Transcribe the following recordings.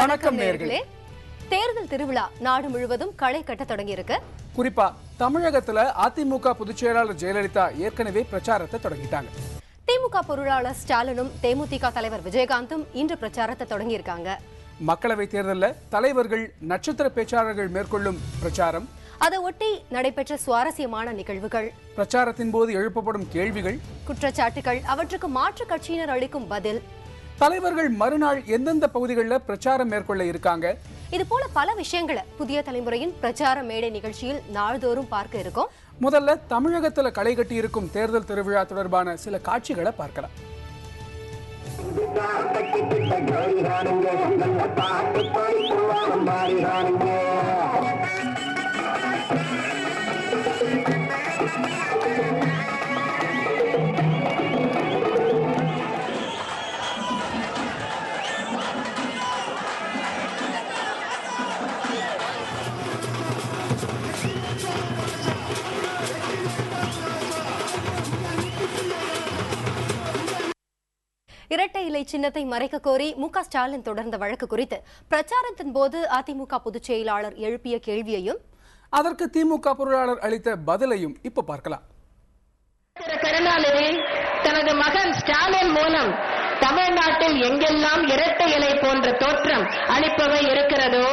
வணக்கம் நேயர்களே. தேர்தல் திருவிழா நாடு முழுவதும் களை கட்ட தொடங்கி இருக்கு. குறிப்பா தமிழகத்துல அதிமுக பொதுச் செயலாளர் ஜெயலலிதா ஏற்கனவே பிரச்சாரத்தை தொடங்கிட்டாங்க. திமுக பொருளாளர் ஸ்டாலினும் தேமுதிக தலைவர் விஜயகாந்தும் இன்று பிரச்சாரத்தை தொடங்கி இருக்காங்க. மக்களவை தேர்தலில் தலைவர்கள் நட்சத்திர பேச்சாளர்கள் மேற்கொள்ளும் பிரச்சாரம், அதை ஒட்டி நடைபெற்ற சுவாரஸ்யமான நிகழ்வுகள், பிரச்சாரத்தின் போது எழுப்பப்படும் கேள்விகள், குற்றச்சாட்டுகள், அவற்றுக்கு மாற்று கட்சியினர் அளிக்கும் பதில், தலைவர்கள் மறுநாள் எந்தெந்த பகுதிகளில் பிரச்சாரம் மேற்கொள்ள இருக்காங்க, இது போல பல விஷயங்களை புதிய தலைமுறையின் பிரச்சார மேடை நிகழ்ச்சியில் நாள்தோறும் பார்க்க இருக்கோம். முதல்ல தமிழகத்துல களை கட்டி இருக்கும் தேர்தல் திருவிழா தொடர்பான சில காட்சிகளை பார்க்கலாம். இரட்டை இலை சின்னத்தை மறைக்க கோரி மு.க. ஸ்டாலின் தொடர்ந்த வழக்கு குறித்து பிரச்சாரத்தின் போது அதிமுக பொதுச் செயலாளர் எழுப்பிய கேள்வியையும் அதற்கு திமுக பொருளாளர் அளித்த பதிலையும் இப்ப பார்க்கலாம். கருணாநிதி தனது மகன் ஸ்டாலின் மூலம் தமிழ்நாட்டில் எங்கெல்லாம் இரட்டை இலை போன்ற தோற்றம் அளிப்பவை இருக்கிறதோ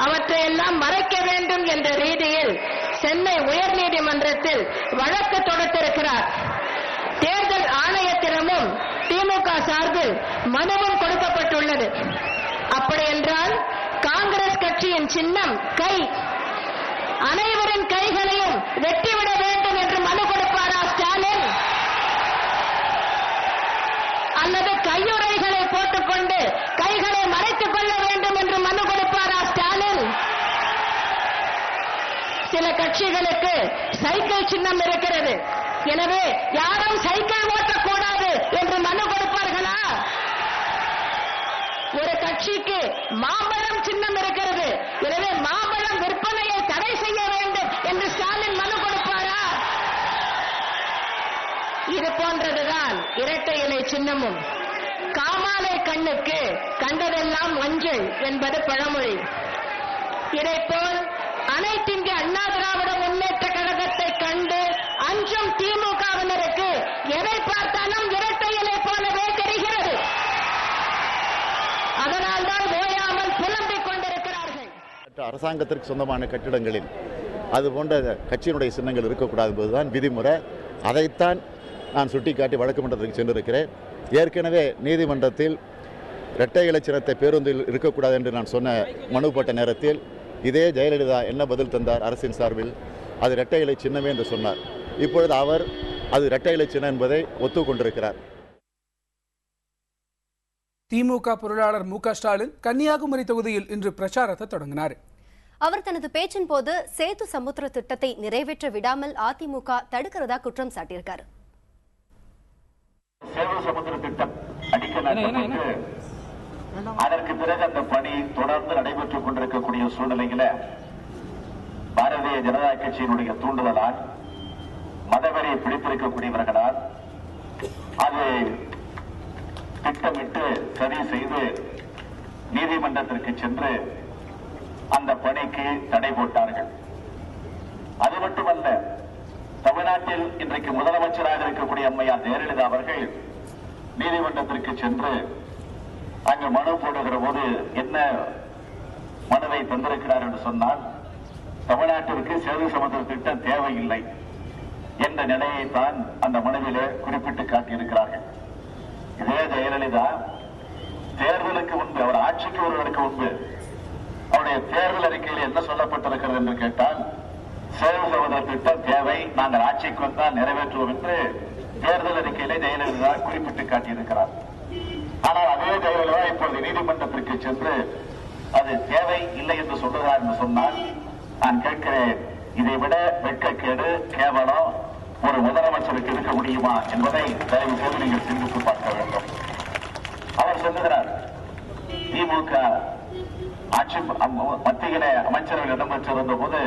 அவற்றையெல்லாம் மறைக்க வேண்டும் என்ற ரீதியில் சென்னை உயர்நீதிமன்றத்தில் வழக்கு தொடுத்திருக்கிறார். தேர்தல் ஆணையத்திடமும் திமுக சார்பில் மனுவும் கொடுக்கப்பட்டுள்ளது. அப்படி என்றால் காங்கிரஸ் கட்சியின் சின்னம் கை, அனைவரின் கைகளையும் வெட்டிவிட வேண்டும் என்று மனு கொடுப்பாரா ஸ்டாலின்? அல்லது கையுறைகளை போட்டுக்கொண்டு கைகளை மறைத்துக் கொள்ள வேண்டும் என்று மனு கொடுப்பாரா ஸ்டாலின்? சில கட்சிகளுக்கு சைக்கிள் சின்னம் இருக்கிறது, எனவே யாரும் சைக்கிள் ஓட்டக்கூடாது என்று மனு கொடுப்பார்களா? ஒரு கட்சிக்கு மாம்பழம் சின்னம் இருக்கிறது, எனவே மாம்பழம் விற்பனையை தடை செய்ய வேண்டும் என்று ஸ்டாலின் மனு கொடுப்பாரா? இது போன்றதுதான் இரட்டை இலை சின்னமும். காமாலை கண்ணுக்கு கண்டதெல்லாம் மஞ்சள் என்பது பழமொழி. இதைப்போல் அனைத்திந்திய அண்ணா திராவிட முன்னேற்ற கழகத்தை கண்டு அஞ்சும் திமுகவினருக்கு எதை பார்த்தாலும் இரட்டை இலை போலவே தெரிகிறது. அதனால்தான் ஓயாமல் புலம்பிக் கொண்டிருக்கிறார்கள். அரசாங்கத்திற்கு சொந்தமான கட்டிடங்களில் அது போன்ற கட்சியினுடைய சின்னங்கள் இருக்கக்கூடாது என்பதுதான் விதிமுறை. அதைத்தான் நான் சுட்டிக்காட்டி வழக்கு மன்றத்திற்கு சென்றிருக்கிறேன். ஏற்கனவே நீதிமன்றத்தில் இரட்டை இலை சின்னத்தை பேருந்தில் இருக்கக்கூடாது என்று நான் சொன்ன மனு போட்ட நேரத்தில் இதே ஜெயலலிதா என்ன பதில் தந்தார்? அரசின் சார்பில் அது இரட்டை இலை சின்னமே என்று சொன்னார். இப்பொழுது அவர் அது இரட்டை இலை சின்னம் என்பதை ஒத்துக்கொண்டிருக்கிறார். திமுக பொருளாளர் மு.க. ஸ்டாலின் கன்னியாகுமரி தொகுதியில் இன்று பிரச்சாரத்தை தொடங்கினார். அவர் தனது பேச்சின் போது சேது சமுத்திர திட்டத்தை நிறைவேற்ற விடாமல் அதிமுக தடுக்கிறதா குற்றம் சாட்டியிருக்காரு. சேது சமுத்திர திட்டம் அதற்கு பிறகு அந்த பணி தொடர்ந்து நடைபெற்றுக் கொண்டிருக்கக்கூடிய சூழ்நிலையில பாரதிய ஜனதா கட்சியினுடைய தூண்டுதலால் மதவெறியை பிடித்திருக்கக்கூடியவர்களால் அது திட்டமிட்டு சரி செய்து நீதிமன்றத்திற்கு சென்று அந்த பணிக்கு தடை போட்டார்கள். அது மட்டுமல்ல, தமிழ்நாட்டில் இன்றைக்கு முதலமைச்சராக இருக்கக்கூடிய அம்மையார் ஜெயலலிதா அவர்கள் நீதிமன்றத்திற்கு சென்று அங்கு மனு போடுகிற போது என்ன மனுவை தந்திருக்கிறார் என்று சொன்னால், தமிழ்நாட்டிற்கு சேது சமுத்திர திட்டம் தேவையில்லை என்ற நிலையை தான் அந்த மனுவிலே குறிப்பிட்டு காட்டியிருக்கிறார்கள். இதே ஜெயலலிதா தேர்தலுக்கு முன்பு, அவர் ஆட்சிக்கு வருவதற்கு முன்பு அவருடைய தேர்தல் அறிக்கையில் என்ன சொல்லப்பட்டிருக்கிறது என்று கேட்டால், சேது சமுத்திர திட்டம் தேவை, நாங்கள் ஆட்சிக்கு வந்தால் நிறைவேற்றுவோம் என்று தேர்தல் அறிக்கையிலே ஜெயலலிதா குறிப்பிட்டு காட்டியிருக்கிறார். ஆனால் அதே ஜெயலலிதா இப்பொழுது நீதிமன்றத்திற்கு சென்று அது தேவை இல்லை என்று சொல்லுகிறார் என்று சொன்னால், நான் கேட்கிறேன், இதை விட வெட்கக்கேடு, கேவலம் ஒரு முதலமைச்சருக்கு இருக்க முடியுமா என்பதை தயவு செய்து நீங்கள் சிந்தித்து பார்க்க வேண்டும். அவர் சொல்லுகிறார், திமுக ஆட்சி மத்தியிலே அமைச்சர்கள் இடம்பெற்றிருந்த போது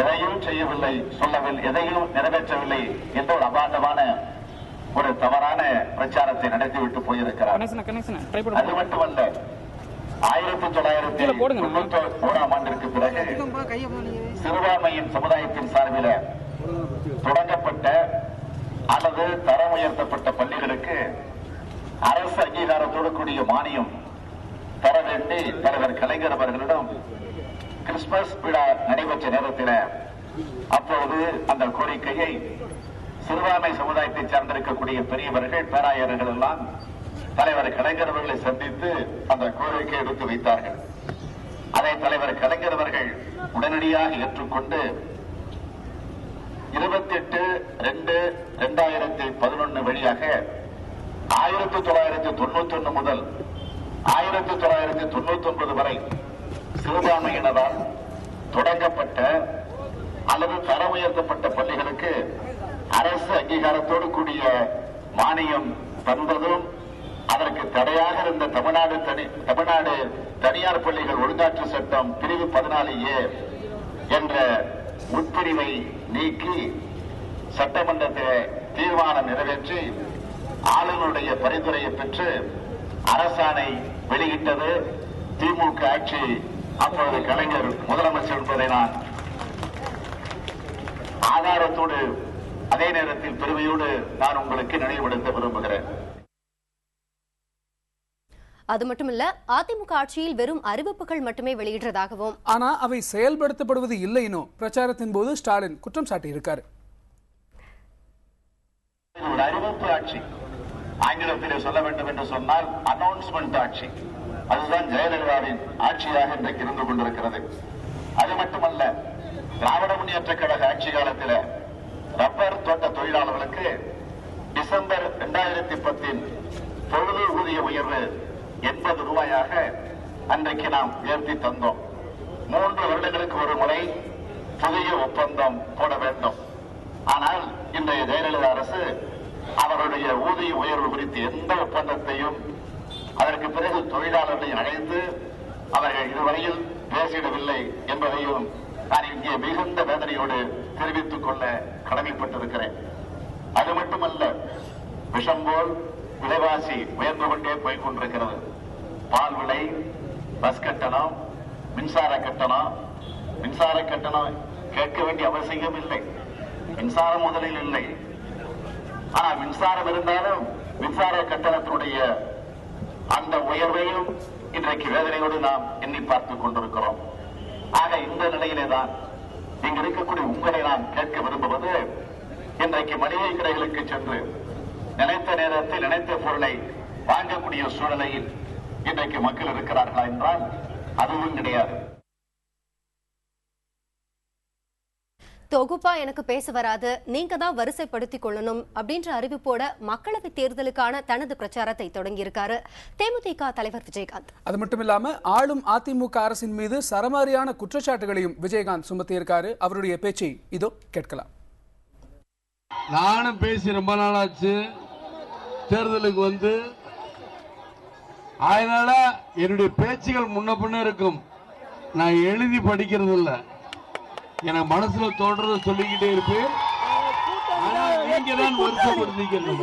எதையும் செய்யவில்லை, சொல்லவில்லை, எதையும் நிறைவேற்றவில்லை என்ற ஒரு அபாண்டமான ஒரு தவறான பிரச்சாரத்தை நடத்திவிட்டு போயிருக்கிறார். அது மட்டுமல்ல, 1993ஆம் ஆண்டிற்கு பிறகு சிறுபான்மையின் சமுதாயத்தின் சார்பில் தொடங்கப்பட்ட அல்லது தரம் உயர்த்தப்பட்ட பள்ளிகளுக்கு அரசு அங்கீகாரத்தோடு கூடிய மானியம் தர வேண்டி தலைவர் கலைஞர் அவர்களிடம் கிறிஸ்துமஸ் விழா நடைபெற்ற நேரத்தில் அப்போது அந்த கோரிக்கையை சிறுபான்மை சமுதாயத்தை சார்ந்திருக்கக்கூடிய பெரியவர்கள் பேராயர்கள் எல்லாம் தலைவர் கலைஞர் அவர்களை சந்தித்து அந்த கோரிக்கை எடுத்து வைத்தார்கள். அதை தலைவர் கலைஞர் அவர்கள் உடனடியாக ஏற்றுக்கொண்டு 28/2/2011 வழியாக 1991 முதல் 1999 வரை சிறுபான்மையினரால் தொடங்கப்பட்ட அல்லது தரம் உயர்த்தப்பட்ட பள்ளிகளுக்கு அரசு அங்கீகாரத்தோடு கூடிய மானியம் தந்ததும் அதற்கு தடையாக இருந்த தமிழ்நாடு தனியார் பள்ளிகள் ஒழுங்காற்று சட்டம் பிரிவு 14A என்ற உட்பிரிவை நீக்கி சட்டமன்றத்தில் தீர்மானம் நிறைவேற்றி ஆளுநருடைய பரிந்துரையை பெற்று அரசாணை வெளியிட்டது திமுக ஆட்சி. அப்போது கலைஞர் முதலமைச்சர் என்பதை நான் ஆதாரத்தோடு அதே நேரத்தில் பெருமையோடு நான் உங்களுக்கு நினைவுபடுத்த விரும்புகிறேன். அது மட்டுமல்ல, அதிமுக ஆட்சியில் வெறும் அறிவிப்புகள் மட்டுமே வெளியிடுறதாகவும், ஆனா அவை செயல்படுத்தப்படுவது இல்லைன்னு பிரச்சாரத்தின் போது ஸ்டாலின் குற்றம் சாட்டியிருக்காரு. ஒரு அறிவிப்பு ஆட்சி, ஆங்கிலத்திலே சொல்ல வேண்டும் என்று சொன்னால் அனௌன்ஸ்மெண்ட் ஆட்சி. அதுதான் ஜெயலலிதாவின் ஆட்சியாக இன்றைக்கு இருந்து கொண்டிருக்கிறது. அது மட்டுமல்ல, திராவிட முன்னேற்ற கழக ஆட்சி காலத்தில் ரப்பர் தோட்ட தொழிலாளர்களுக்கு டிசம்பர் 2010 பொழுது ஊதிய உயர்வு 80 ரூபாயாக அன்றைக்கு நாம் உயர்த்தி தந்தோம். 3 வருடங்களுக்கு ஒரு முறை புதிய ஒப்பந்தம் போட வேண்டும். ஆனால் இன்றைய ஜெயலலிதா அரசு அவருடைய ஊதிய உயர்வு குறித்து எந்த ஒப்பந்தத்தையும் அதற்கு பிறகு தொழிலாளர்களை அழைத்து அவர்கள் இதுவரையில் பேசிடவில்லை என்பதையும் நான் இங்கே மிகுந்த வேதனையோடு தெரிவித்துக் கொள்ள கடமைப்பட்டிருக்கிறேன். அது மட்டுமல்ல, விஷம் போல் விலைவாசி உயர்ந்து கொண்டே போய்க் கொண்டிருக்கிறது. பால் விலை, பஸ் கட்டணம், மின்சார கட்டணம் கேட்க வேண்டிய அவசியம் இல்லை. மின்சாரம் முதலில் இல்லை. ஆனால் மின்சாரம் இருந்தாலும் மின்சார கட்டணத்தினுடைய அந்த உயர்வையும் இன்றைக்கு வேதனையோடு நாம் எண்ணி பார்த்துக் கொண்டிருக்கிறோம். ஆக இந்த நிலையிலே தான் இங்கு இருக்கக்கூடிய உங்களை நான் கேட்க விரும்புவது, இன்றைக்கு மளிகை கடைகளுக்கு சென்று நினைத்த நேரத்தில் நினைத்த பொருளை வாங்கக்கூடிய சூழ்நிலையில் இன்றைக்கு மக்கள் இருக்கிறார்களா என்றால் அதுவும் கிடையாது. தொகுப்பா எனக்கு பேச வராது, நீங்க தான் வரிசைப்படுத்திக் கொள்ளணும் அப்படின்ற அறிவிப்போட மக்களவை தேர்தலுக்கான தனது பிரச்சாரத்தை தொடங்கியிருக்காரு தேமுதிக தலைவர் விஜயகாந்த். அது மட்டும் இல்லாம ஆளும் அதிமுக அரசின் மீது சரமாரியான குற்றச்சாட்டுகளையும் விஜயகாந்த் சுமத்தியிருக்காரு. அவருடைய பேச்சை இதோ கேட்கலாம். நானும் பேசி ரொம்ப நாளாச்சு, தேர்தலுக்கு வந்து, அதனால என்னுடைய பேச்சுகள் முன்ன பின்ன இருக்கும். நான் எழுதி படிக்கிறது இல்லை, எனக்கு மனசுல தோன்றத சொல்லிக்கிட்டே இருப்பேன். நீங்க தான் வருஷப்படுத்திக்கணும்,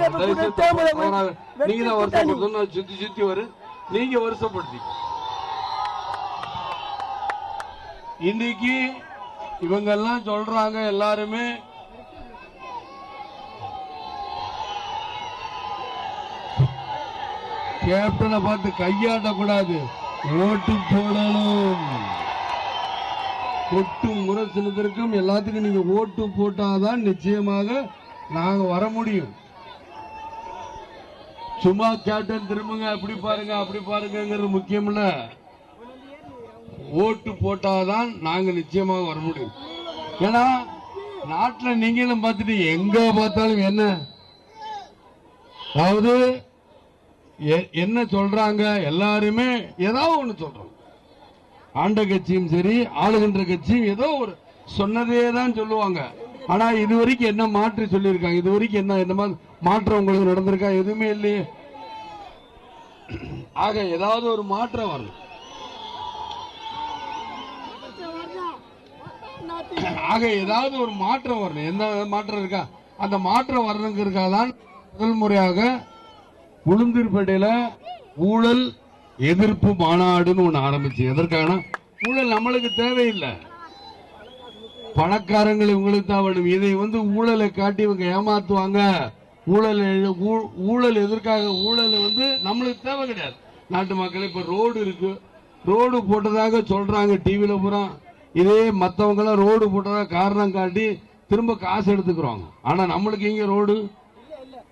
நீங்க தான் வருஷப்படுத்தணும். சுத்தி சுத்தி வரும், நீங்க வருஷப்படுத்தி. இன்னைக்கு இவங்க எல்லாம் சொல்றாங்க, எல்லாருமே கேப்டனை பார்த்து கையாட்டக்கூடாது, ஓட்டு போடணும். கொட்டும் முரசனத்திற்கும் எல்லாத்துக்கும் நீங்க ஓட்டு போட்டாதான் நிச்சயமாக நாங்க வர முடியும். சும்மா கேப்டன் திரும்புங்க, அப்படி பாருங்க அப்படி பாருங்கிறது முக்கியம் இல்ல. ஓட்டு போட்டாதான் நாங்க நிச்சயமாக வர முடியும். ஏன்னா நாட்டில் நீங்களும் பார்த்துட்டு எங்க பார்த்தாலும் என்ன, அதாவது என்ன சொல்றாங்க, எல்லாருமே ஏதாவது ஒண்ணு சொல்றோம். ஆண்ட கட்சியும் சரி, ஆளுகின்ற கட்சியும் ஏதோ ஒரு சொன்னதே தான் சொல்லுவாங்க. ஆனா இதுவரைக்கும் என்ன மாற்றி சொல்லியிருக்காங்க, இதுவரைக்கும் என்ன மாதிரி மாற்றம் உங்களுக்கு நடந்திருக்கா? எதுவுமே இல்லையே. ஆக ஏதாவது ஒரு மாற்றம் வரும். ஆக ஏதாவது ஒரு மாற்றம் வரணும். எந்த மாற்றம் இருக்கா? அந்த மாற்றம் வரணுங்கிறதுக்காக தான் முதல் முறையாக உளுந்தூர்பேட்டையில ஊழல் எதிர்ப்பு மாநாடுன்னு ஒண்ணு ஆரம்பிச்சு. எதற்கான? ஊழல் நம்மளுக்கு தேவையில்லை, பணக்காரங்களை உங்களுக்கு தான் வேணும். இதை ஊழலை காட்டி இவங்க ஏமாத்துவாங்க. ஊழல் எதற்காக? ஊழல் நம்மளுக்கு தேவை கிடையாது. நாட்டு மக்கள் இப்ப ரோடு இருக்கு, ரோடு போட்டதாக சொல்றாங்க டிவில பூரா. இதே மத்தவங்க எல்லாம் ரோடு போட்டதாக காரணம் காட்டி திரும்ப காசு எடுத்துக்கிறோம். ஆனா நம்மளுக்கு இங்க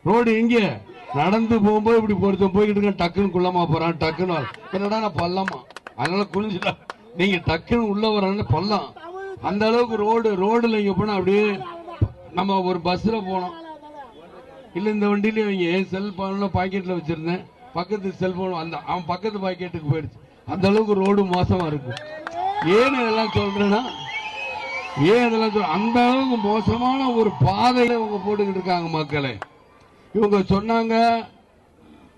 ரோடு இங்க நடந்து போகும்போது இப்படி பொறுத்த போய்கிட்டு இருக்க, டக்குன்னு குள்ளமா போறான், டக்குன்னு என்னடா நான் பள்ளமா, அதனால குளிஞ்சுட்டா நீங்க டக்குன்னு உள்ள வர பள்ளம். அந்த அளவுக்கு ரோடுல இங்க போனா அப்படியே நம்ம ஒரு பஸ்ல போனோம் இல்ல, இந்த வண்டியில என் செல்போன்ல பாக்கெட்ல வச்சிருந்தேன், பக்கத்து செல்போன் அவன் பக்கத்து பாக்கெட்டுக்கு போயிடுச்சு. அந்த அளவுக்கு ரோடு மோசமா இருக்கு. ஏன் இதெல்லாம் சொல்றேன்னா, அந்த அளவுக்கு மோசமான ஒரு பாதையில இவங்க போட்டுக்கிட்டு இருக்காங்க மக்களை. இவங்க சொன்னாங்க,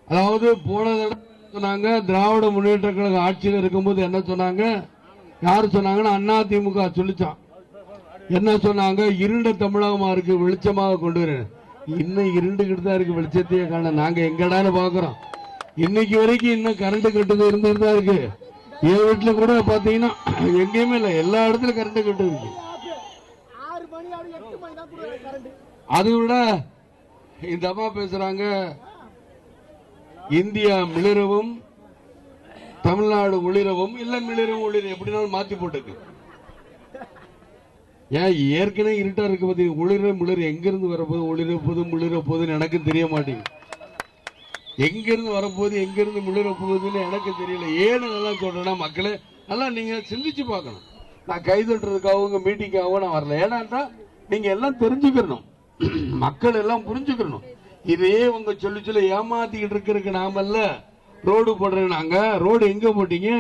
அதாவது போன சொன்னாங்க திராவிட முன்னேற்ற கழகம் ஆட்சியில் இருக்கும்போது என்ன சொன்னாங்க, யாரு சொன்னாங்கன்னா அதிமுக சொல்லிச்சான். என்ன சொன்னாங்க? இருண்ட தமிழகமா இருக்கு, வெளிச்சமாக கொண்டு வரேன். இன்னும் இருண்டுகிட்டு தான் இருக்கு, வெளிச்சத்தையே காண. நாங்க எங்கடான்னு பாக்குறோம். இன்னைக்கு வரைக்கும் இன்னும் கரண்ட் கட்டுது இருந்துட்டு தான் இருக்கு. என் வீட்டுல கூட பாத்தீங்கன்னா எங்கேயுமே இல்ல, எல்லா இடத்துலயும் கரண்ட் கட்டு இருக்கு. அதை விட இந்த அம்மா பேசுறாங்க, இந்தியா மிளிரவும் தமிழ்நாடு ஒளிரவும், இல்ல மிளிரவும் ஒளிர எப்படினாலும் மாத்தி போட்டுக்கு. ஏன் ஏற்கனவே இருட்டா இருக்கு பத்தி ஒளிர எங்கிருந்து வரப்போது, ஒளிரப்போது முளிரப்போதுன்னு எனக்கு தெரிய மாட்டேங்குது. எங்கிருந்து வரப்போது எங்கிருந்து முளிர போகுதுன்னு எனக்கு தெரியல. ஏன்னு நல்லா சொல்றேன்னா, மக்களே நல்லா நீங்க சிந்திச்சு பார்க்கணும். நான் கைதட்டுறதுக்காக மீட்டிங்காக நான் வரல. ஏன்னா நீங்க எல்லாம் தெரிஞ்சுக்கணும், மக்கள் எல்லாம் புரிஞ்சுக்கணும். இதே உங்க சொல்லி ஏமாத்திக்கிட்டு இருக்கிறதுக்கு நாமல்ல ரோடு போடுறேன். நாங்க ரோடு எங்க போட்டீங்க?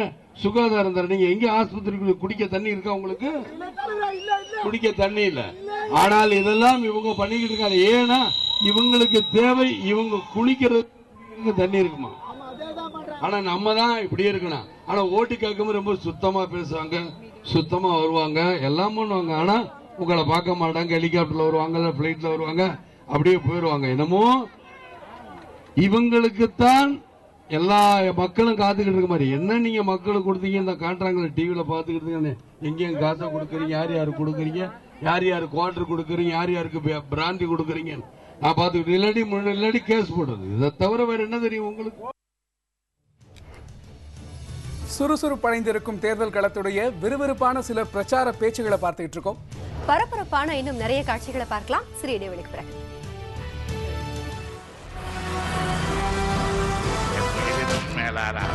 சுகாதாரம் தரீங்க. எங்க ஆஸ்பத்திரிக்குள்ள குடிக்க தண்ணி இருக்கா? உங்களுக்கு குடிக்க தண்ணி இல்ல. ஆனால் இதெல்லாம் இவங்க பண்ணிக்கிட்டு இருக்காங்க. ஏன்னா இவங்களுக்கு தேவை, இவங்க குளிக்கிறதுக்கு தண்ணி இருக்குமா? ஆனா நம்ம தான் இப்படியே இருக்கணும். ஆனா ஓட்டு கேட்கும் ரொம்ப சுத்தமா பேசுவாங்க, சுத்தமா வருவாங்க, எல்லாம் பண்ணுவாங்க. ஆனா உங்களை பார்க்க மாட்டாங்க. ஹெலிகாப்டர்ல வருவாங்க, பிளைட்ல வருவாங்க, அப்படியே போயிடுவாங்க. என்னமோ இவங்களுக்குத்தான் எல்லா மக்களும் காத்துக்கிட்டு இருக்க மாதிரி. என்ன நீங்க மக்களுக்கு கொடுத்தீங்க? இந்த காட்டுறாங்க டிவியில பாத்துக்கிட்டு, எங்கேயும் காசை கொடுக்குறீங்க, யார் யாரு கொடுக்குறீங்க, யார் யாரு குவார்டர் கொடுக்குறீங்க, யார் யாருக்கு பிராந்தி கொடுக்குறீங்க, நான் பாத்துக்கிட்டு. இல்லாட்டி கேஸ் போடுறது. இதை தவிர வேற என்ன தெரியும் உங்களுக்கு? சுறுசுறுப்படைந்திருக்கும் தேர்தல் களத்துடைய விறுவிறுப்பான சில பிரச்சார பேச்சுகளை பார்த்துட்டு இருக்கோம். பரபரப்பான இன்னும் நிறைய காட்சிகளை பார்க்கலாம் சிறிய இடைவெளிக்கு பிறகு. மேலாளர்